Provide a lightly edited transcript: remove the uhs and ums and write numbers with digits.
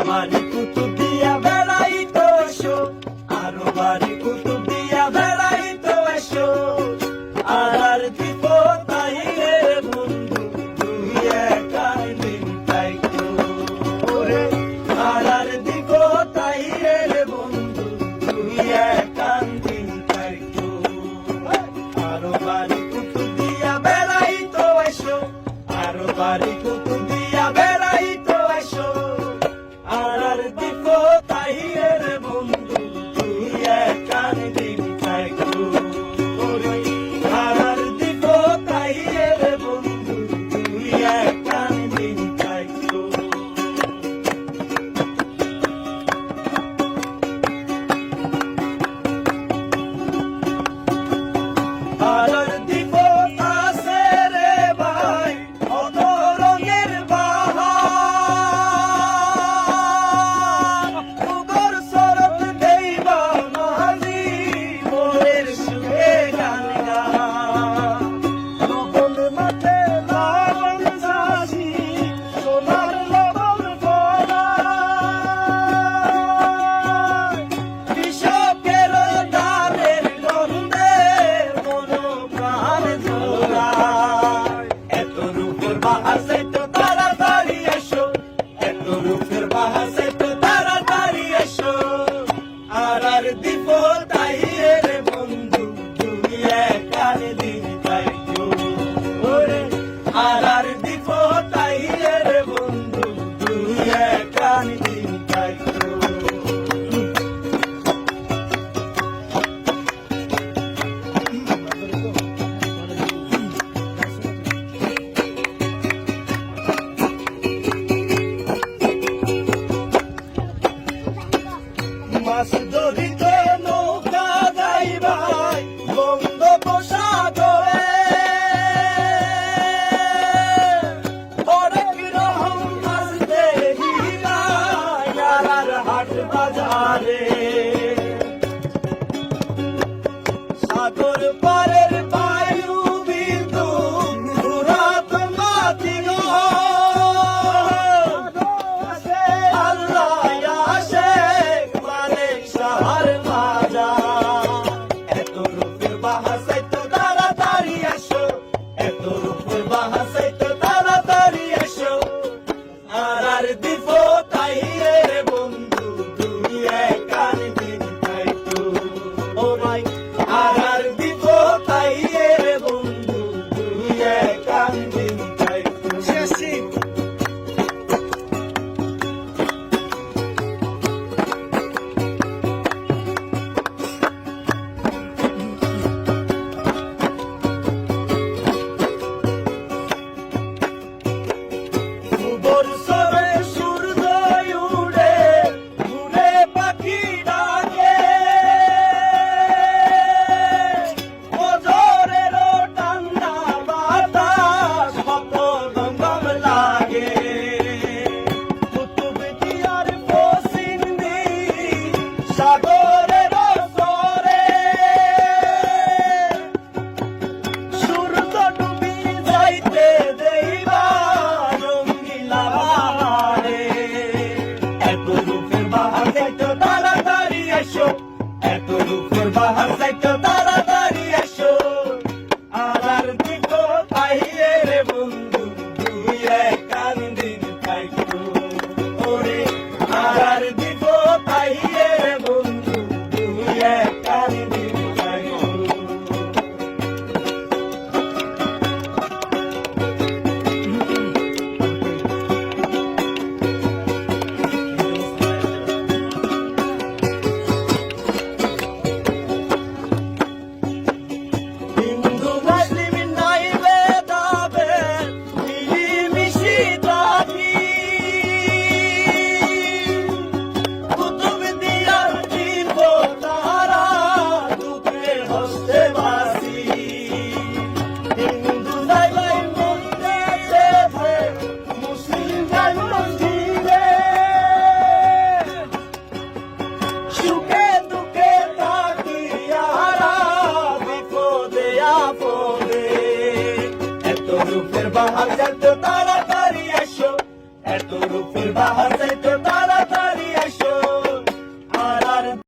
বাড়ি কুতুব দিয়া বেড়াইতো এসো, আরো বাড়ি কুতুব দিয়া বেড়াইতো এসো। আর দিব তাই রে বন্ধু তুই একাই দিন তাইতো রে। আর দিব তাই রে বন্ধু তুই একাই দিন তাইতো। আরো বাড়ি কুতুব দিয়া বেড়াইতো এসো, আরো বাড়ি কুতুব দিয়া বেড়াইতো এসো। আর দিব তাই রে বন্ধু তুই একাই দিন তাইতো রে। আর দিব তাই রে বন্ধু তুই একাই দিন তাইতো। আর দিব আছে রে ভাই কত রঙের বাহার, তোর সরত দেইবা মাঝি মনের সুখে গান গা। লবণ মাঠে লবণ চাষি সোনার লবণ ফলায়, কৃষকের ধানের গন্ধে মন প্রাণ জোড়ায়। এত রূপের বাহার চাইতো তাড়াতাড়ি এসো, এত রূপের বাহার চাইতো তাড়াতাড়ি এসো। আর দিব তাই রে বন্ধু তুই একাই দিন তাইতো রে। আর দিব তাই রে বন্ধু তুই একাই দিন তাইতো। মাছ ধরিতে নৌকা যাইবাই বঙ্গোপসাগরে, অনেক রকম মাছ দেখিবাই আর হাট বাজারে।